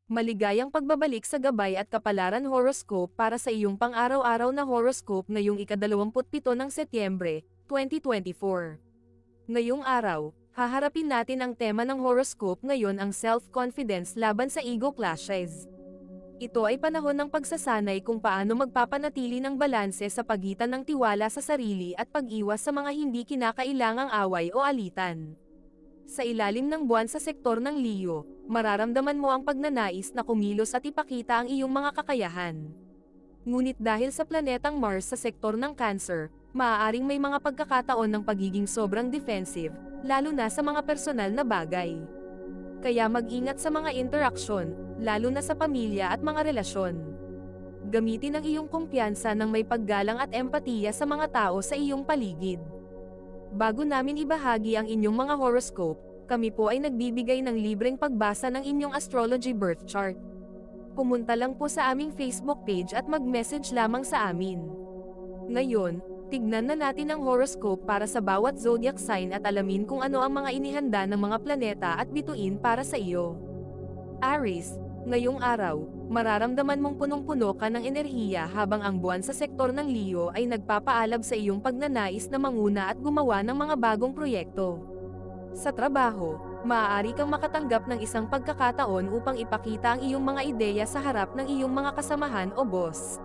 Maligayang pagbabalik sa gabay at kapalaran horoscope para sa iyong pang-araw-araw na horoscope ngayong ika-27 ng Setyembre, 2024. Ngayong araw, haharapin natin ang tema ng horoscope ngayon ang self-confidence laban sa ego clashes. Ito ay panahon ng pagsasanay kung paano magpapanatili ng balanse sa pagitan ng tiwala sa sarili at pag-iwas sa mga hindi kinakailangang away o alitan. Sa ilalim ng buwan sa sektor ng Leo, mararamdaman mo ang pagnanais na kumilos at ipakita ang iyong mga kakayahan. Ngunit dahil sa planetang Mars sa sektor ng Cancer, maaaring may mga pagkakataon ng pagiging sobrang defensive, lalo na sa mga personal na bagay. Kaya mag-ingat sa mga interaksyon, lalo na sa pamilya at mga relasyon. Gamitin ang iyong kumpiyansa ng may paggalang at empatiya sa mga tao sa iyong paligid. Bago namin ibahagi ang inyong mga horoscope, kami po ay nagbibigay ng libreng pagbasa ng inyong astrology birth chart. Pumunta lang po sa aming Facebook page at mag-message lamang sa amin. Ngayon, tignan na natin ang horoscope para sa bawat zodiac sign at alamin kung ano ang mga inihanda ng mga planeta at bituin para sa iyo. Aries, ngayong araw, mararamdaman mong punong-puno ka ng enerhiya habang ang buwan sa sektor ng Leo ay nagpapaalab sa iyong pagnanais na manguna at gumawa ng mga bagong proyekto. Sa trabaho, maaari kang makatanggap ng isang pagkakataon upang ipakita ang iyong mga ideya sa harap ng iyong mga kasamahan o boss.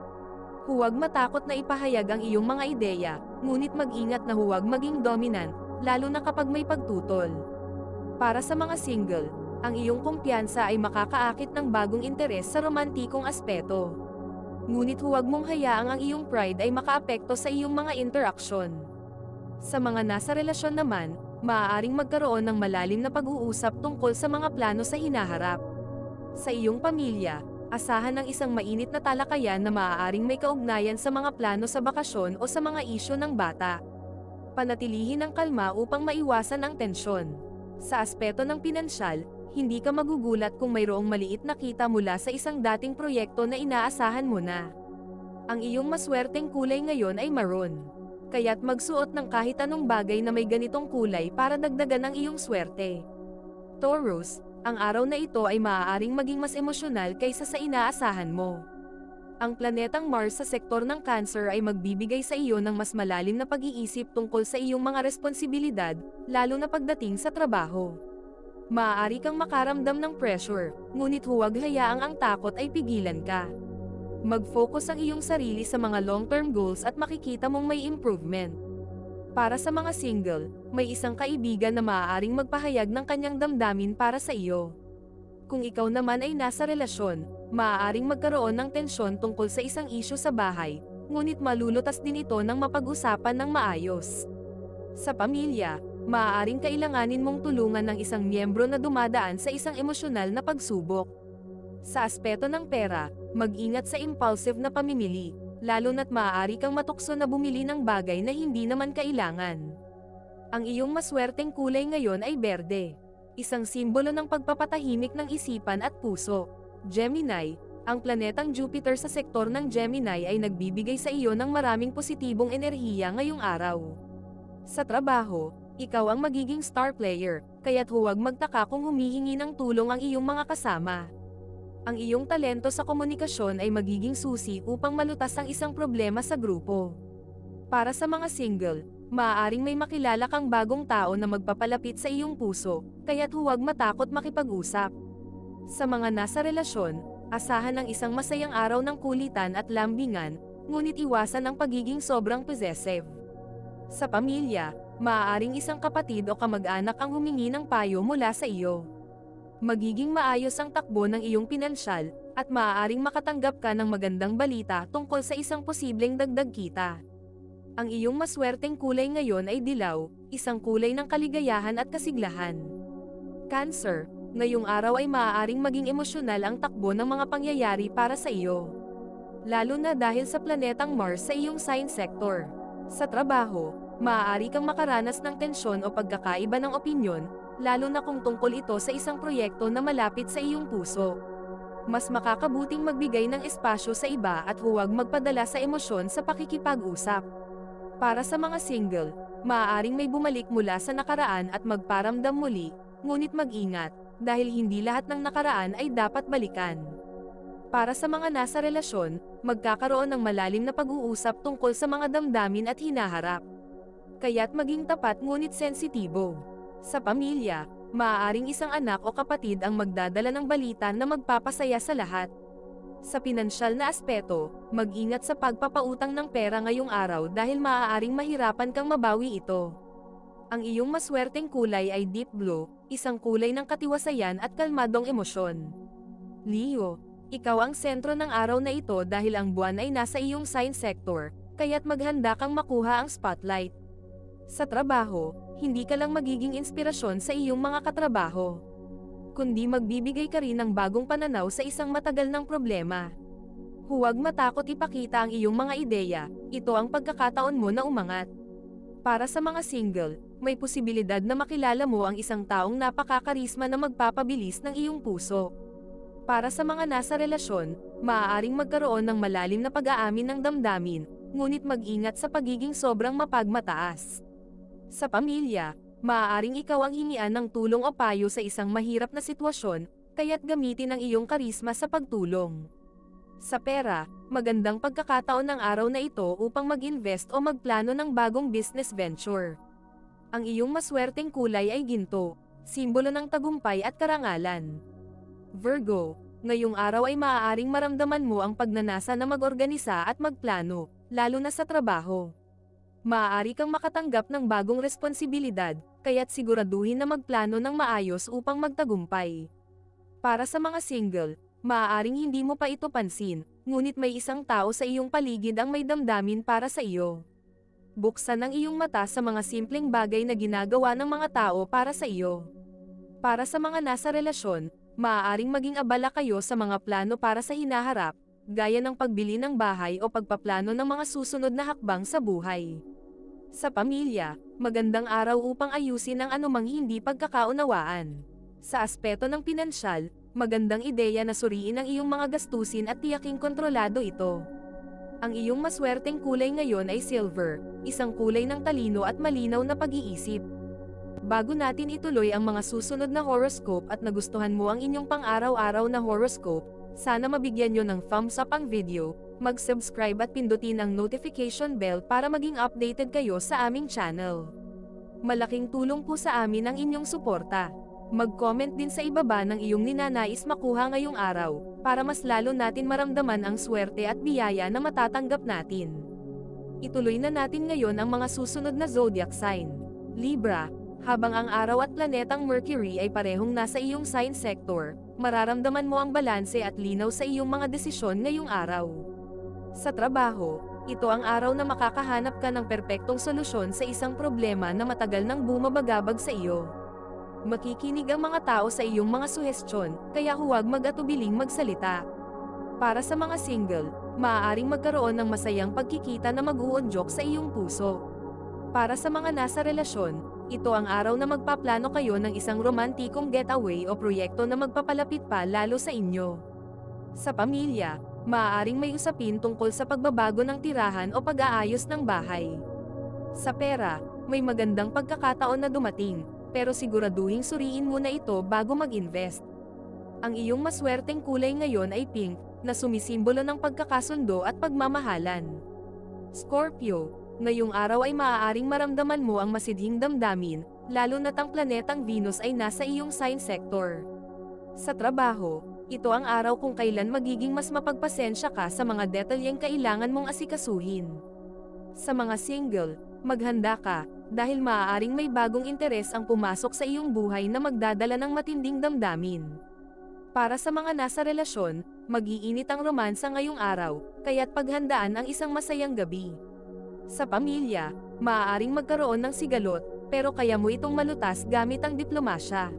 Huwag matakot na ipahayag ang iyong mga ideya, ngunit mag-ingat na huwag maging dominant, lalo na kapag may pagtutol. Para sa mga single, ang iyong kumpiyansa ay makakaakit ng bagong interes sa romantikong aspeto. Ngunit huwag mong hayaang ang iyong pride ay makaapekto sa iyong mga interaksyon. Sa mga nasa relasyon naman, maaaring magkaroon ng malalim na pag-uusap tungkol sa mga plano sa hinaharap. Sa iyong pamilya, asahan ng isang mainit na talakayan na maaaring may kaugnayan sa mga plano sa bakasyon o sa mga isyu ng bata. Panatilihin ang kalma upang maiwasan ang tensyon. Sa aspeto ng pinansyal, hindi ka magugulat kung mayroong maliit na kita mula sa isang dating proyekto na inaasahan mo na. Ang iyong maswerteng kulay ngayon ay maroon. Kaya't magsuot ng kahit anong bagay na may ganitong kulay para dagdagan ang iyong swerte. Taurus, ang araw na ito ay maaaring maging mas emosyonal kaysa sa inaasahan mo. Ang planetang Mars sa sektor ng Cancer ay magbibigay sa iyo ng mas malalim na pag-iisip tungkol sa iyong mga responsibilidad, lalo na pagdating sa trabaho. Maaari kang makaramdam ng pressure, ngunit huwag hayaang ang takot ay pigilan ka. Mag-focus ang iyong sarili sa mga long-term goals at makikita mong may improvement. Para sa mga single, may isang kaibigan na maaaring magpahayag ng kanyang damdamin para sa iyo. Kung ikaw naman ay nasa relasyon, maaaring magkaroon ng tensyon tungkol sa isang isyu sa bahay, ngunit malulutas din ito ng mapag-usapan ng maayos. Sa pamilya, maaaring kailanganin mong tulungan ng isang miyembro na dumadaan sa isang emosyonal na pagsubok. Sa aspeto ng pera, mag-ingat sa impulsive na pamimili, lalo na't maaari kang matukso na bumili ng bagay na hindi naman kailangan. Ang iyong maswerteng kulay ngayon ay berde, isang simbolo ng pagpapatahimik ng isipan at puso. Gemini, ang planetang Jupiter sa sektor ng Gemini ay nagbibigay sa iyo ng maraming positibong enerhiya ngayong araw. Sa trabaho, ikaw ang magiging star player, kaya't huwag magtaka kung humihingi ng tulong ang iyong mga kasama. Ang iyong talento sa komunikasyon ay magiging susi upang malutas ang isang problema sa grupo. Para sa mga single, maaaring may makilala kang bagong tao na magpapalapit sa iyong puso, kaya't huwag matakot makipag-usap. Sa mga nasa relasyon, asahan ang isang masayang araw ng kulitan at lambingan, ngunit iwasan ang pagiging sobrang possessive. Sa pamilya, maaaring isang kapatid o kamag-anak ang humingi ng payo mula sa iyo. Magiging maayos ang takbo ng iyong pinansyal, at maaaring makatanggap ka ng magandang balita tungkol sa isang posibleng dagdag kita. Ang iyong maswerteng kulay ngayon ay dilaw, isang kulay ng kaligayahan at kasiglahan. Cancer, ngayong araw ay maaaring maging emosyonal ang takbo ng mga pangyayari para sa iyo. Lalo na dahil sa planetang Mars sa iyong sign sector. Sa trabaho, maaari kang makaranas ng tensyon o pagkakaiba ng opinyon, lalo na kung tungkol ito sa isang proyekto na malapit sa iyong puso. Mas makakabuting magbigay ng espasyo sa iba at huwag magpadala sa emosyon sa pakikipag-usap. Para sa mga single, maaaring may bumalik mula sa nakaraan at magparamdam muli, ngunit mag-ingat, dahil hindi lahat ng nakaraan ay dapat balikan. Para sa mga nasa relasyon, magkakaroon ng malalim na pag-uusap tungkol sa mga damdamin at hinaharap. Kaya't maging tapat ngunit sensitibo. Sa pamilya, maaaring isang anak o kapatid ang magdadala ng balita na magpapasaya sa lahat. Sa pinansyal na aspeto, mag-ingat sa pagpapautang ng pera ngayong araw dahil maaaring mahirapan kang mabawi ito. Ang iyong maswerteng kulay ay deep blue, isang kulay ng katiwasayan at kalmadong emosyon. Leo, ikaw ang sentro ng araw na ito dahil ang buwan ay nasa iyong sign sector, kaya't maghanda kang makuha ang spotlight. Sa trabaho, hindi ka lang magiging inspirasyon sa iyong mga katrabaho, kundi magbibigay ka rin ng bagong pananaw sa isang matagal ng problema. Huwag matakot ipakita ang iyong mga ideya, ito ang pagkakataon mo na umangat. Para sa mga single, may posibilidad na makilala mo ang isang taong napakakarisma na magpapabilis ng iyong puso. Para sa mga nasa relasyon, maaaring magkaroon ng malalim na pag-aamin ng damdamin, ngunit mag-ingat sa pagiging sobrang mapagmataas. Sa pamilya, maaaring ikaw ang hingian ng tulong o payo sa isang mahirap na sitwasyon, kaya't gamitin ang iyong karisma sa pagtulong. Sa pera, magandang pagkakataon ng araw na ito upang mag-invest o magplano ng bagong business venture. Ang iyong maswerteng kulay ay ginto, simbolo ng tagumpay at karangalan. Virgo, ngayong araw ay maaaring maramdaman mo ang pagnanasa na mag-organisa at magplano, lalo na sa trabaho. Maaari kang makatanggap ng bagong responsibilidad, kaya't siguraduhin na magplano ng maayos upang magtagumpay. Para sa mga single, maaaring hindi mo pa ito pansin, ngunit may isang tao sa iyong paligid ang may damdamin para sa iyo. Buksan ang iyong mata sa mga simpleng bagay na ginagawa ng mga tao para sa iyo. Para sa mga nasa relasyon, maaaring maging abala kayo sa mga plano para sa hinaharap, gaya ng pagbili ng bahay o pagpaplano ng mga susunod na hakbang sa buhay. Sa pamilya, magandang araw upang ayusin ang anumang hindi pagkakaunawaan. Sa aspeto ng pinansyal, magandang ideya na suriin ang iyong mga gastusin at tiyaking kontrolado ito. Ang iyong maswerteng kulay ngayon ay silver, isang kulay ng talino at malinaw na pag-iisip. Bago natin ituloy ang mga susunod na horoscope at nagustuhan mo ang inyong pang-araw-araw na horoscope, sana mabigyan nyo ng thumbs up ang video, mag-subscribe at pindutin ang notification bell para maging updated kayo sa aming channel. Malaking tulong po sa amin ang inyong suporta. Mag-comment din sa ibaba ng iyong ninanais makuha ngayong araw, para mas lalo natin maramdaman ang swerte at biyaya na matatanggap natin. Ituloy na natin ngayon ang mga susunod na zodiac sign. Libra, habang ang araw at planetang Mercury ay parehong nasa iyong sign sector, mararamdaman mo ang balanse at linaw sa iyong mga desisyon ngayong araw. Sa trabaho, ito ang araw na makakahanap ka ng perpektong solusyon sa isang problema na matagal nang bumabagabag sa iyo. Makikinig ang mga tao sa iyong mga suhestyon, kaya huwag mag-atubiling magsalita. Para sa mga single, maaaring magkaroon ng masayang pagkikita na mag-uudyok sa iyong puso. Para sa mga nasa relasyon, ito ang araw na magpaplano kayo ng isang romantikong getaway o proyekto na magpapalapit pa lalo sa inyo. Sa pamilya, maaaring may usapin tungkol sa pagbabago ng tirahan o pag-aayos ng bahay. Sa pera, may magandang pagkakataon na dumating, pero siguraduhin suriin muna ito bago mag-invest. Ang iyong maswerteng kulay ngayon ay pink, na sumisimbolo ng pagkakasundo at pagmamahalan. Scorpio, ngayong araw ay maaaring maramdaman mo ang masidhing damdamin, lalo na't ang planetang Venus ay nasa iyong sign sector. Sa trabaho, ito ang araw kung kailan magiging mas mapagpasensya ka sa mga detalyeng kailangan mong asikasuhin. Sa mga single, maghanda ka, dahil maaaring may bagong interes ang pumasok sa iyong buhay na magdadala ng matinding damdamin. Para sa mga nasa relasyon, mag-iinit ang romansa ngayong araw, kaya't paghandaan ang isang masayang gabi. Sa pamilya, maaaring magkaroon ng sigalot, pero kaya mo itong malutas gamit ang diplomasya.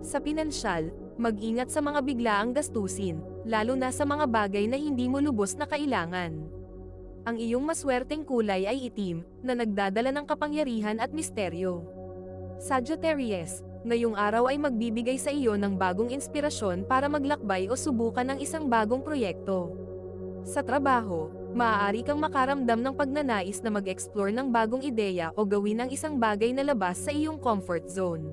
Sa pinansyal, mag-ingat sa mga biglaang gastusin, lalo na sa mga bagay na hindi mo lubos na kailangan. Ang iyong maswerteng kulay ay itim, na nagdadala ng kapangyarihan at misteryo. Sagittarius, ngayong araw ay magbibigay sa iyo ng bagong inspirasyon para maglakbay o subukan ng isang bagong proyekto. Sa trabaho, maaari kang makaramdam ng pagnanais na mag-explore ng bagong ideya o gawin ang isang bagay na labas sa iyong comfort zone.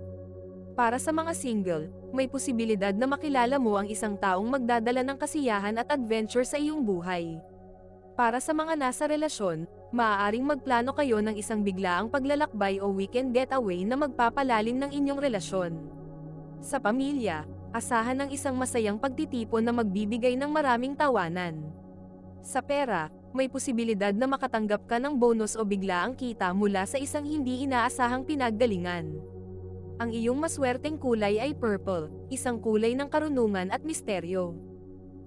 Para sa mga single, may posibilidad na makilala mo ang isang taong magdadala ng kasiyahan at adventure sa iyong buhay. Para sa mga nasa relasyon, maaaring magplano kayo ng isang biglaang paglalakbay o weekend getaway na magpapalalim ng inyong relasyon. Sa pamilya, asahan ang isang masayang pagtitipon na magbibigay ng maraming tawanan. Sa pera, may posibilidad na makatanggap ka ng bonus o biglaang kita mula sa isang hindi inaasahang pinaggalingan. Ang iyong maswerteng kulay ay purple, isang kulay ng karunungan at misteryo.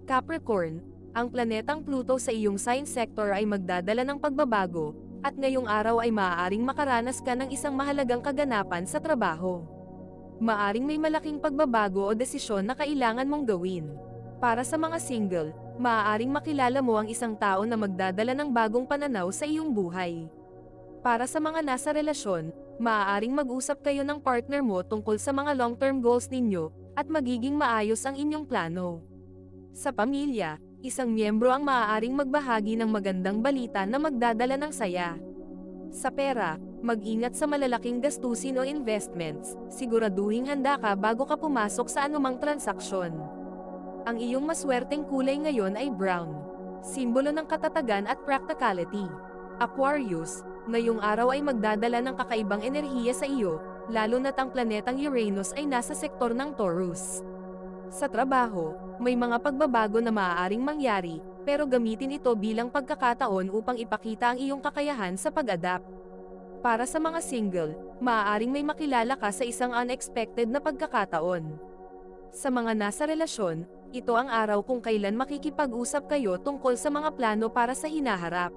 Capricorn, ang planetang Pluto sa iyong sign sector ay magdadala ng pagbabago, at ngayong araw ay maaaring makaranas ka ng isang mahalagang kaganapan sa trabaho. Maaring may malaking pagbabago o desisyon na kailangan mong gawin. Para sa mga single, maaaring makilala mo ang isang tao na magdadala ng bagong pananaw sa iyong buhay. Para sa mga nasa relasyon, maaaring mag-usap kayo ng partner mo tungkol sa mga long-term goals ninyo, at magiging maayos ang inyong plano. Sa pamilya, isang miyembro ang maaaring magbahagi ng magandang balita na magdadala ng saya. Sa pera, mag-ingat sa malalaking gastusin o investments, siguraduhing handa ka bago ka pumasok sa anumang transaksyon. Ang iyong maswerteng kulay ngayon ay brown, simbolo ng katatagan at practicality. Aquarius, ngayong araw ay magdadala ng kakaibang enerhiya sa iyo, lalo na't ang planetang Uranus ay nasa sektor ng Taurus. Sa trabaho, may mga pagbabago na maaaring mangyari, pero gamitin ito bilang pagkakataon upang ipakita ang iyong kakayahan sa pag-adapt. Para sa mga single, maaaring may makilala ka sa isang unexpected na pagkakataon. Sa mga nasa relasyon, ito ang araw kung kailan makikipag-usap kayo tungkol sa mga plano para sa hinaharap.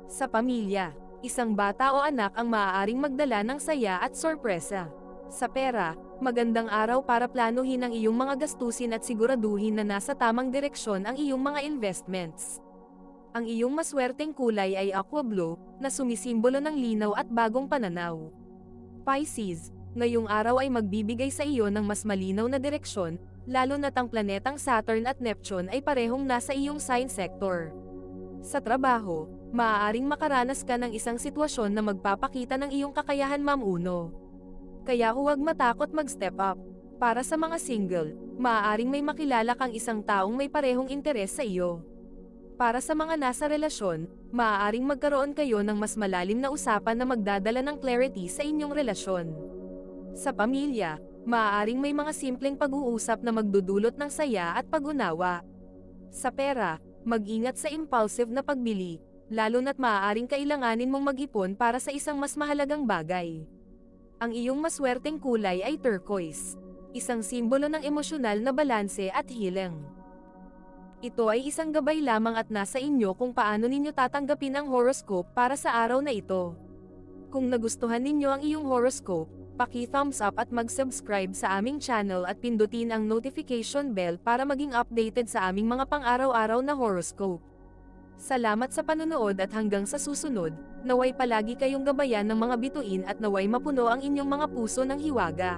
Sa pamilya, isang bata o anak ang maaaring magdala ng saya at sorpresa. Sa pera, magandang araw para planuhin ang iyong mga gastusin at siguraduhin na nasa tamang direksyon ang iyong mga investments. Ang iyong maswerteng kulay ay aqua blue, na sumisimbolo ng linaw at bagong pananaw. Pisces, ngayong araw ay magbibigay sa iyo ng mas malinaw na direksyon, lalo na't ang planetang Saturn at Neptune ay parehong nasa iyong sign sector. Sa trabaho, maaaring makaranas ka ng isang sitwasyon na magpapakita ng iyong kakayahan mamuno. Kaya huwag matakot mag-step up. Para sa mga single, maaaring may makilala kang isang taong may parehong interes sa iyo. Para sa mga nasa relasyon, maaaring magkaroon kayo ng mas malalim na usapan na magdadala ng clarity sa inyong relasyon. Sa pamilya, maaaring may mga simpleng pag-uusap na magdudulot ng saya at pag-unawa. Sa pera, mag-ingat sa impulsive na pagbili, lalo na't maaaring kailanganin mong mag-ipon para sa isang mas mahalagang bagay. Ang iyong maswerteng kulay ay turquoise, isang simbolo ng emosyonal na balanse at healing. Ito ay isang gabay lamang at nasa inyo kung paano ninyo tatanggapin ang horoscope para sa araw na ito. Kung nagustuhan ninyo ang iyong horoscope, paki-thumbs up at mag-subscribe sa aming channel at pindutin ang notification bell para maging updated sa aming mga pang-araw-araw na horoscope. Salamat sa panunood at hanggang sa susunod, naway palagi kayong gabayan ng mga bituin at naway mapuno ang inyong mga puso ng hiwaga.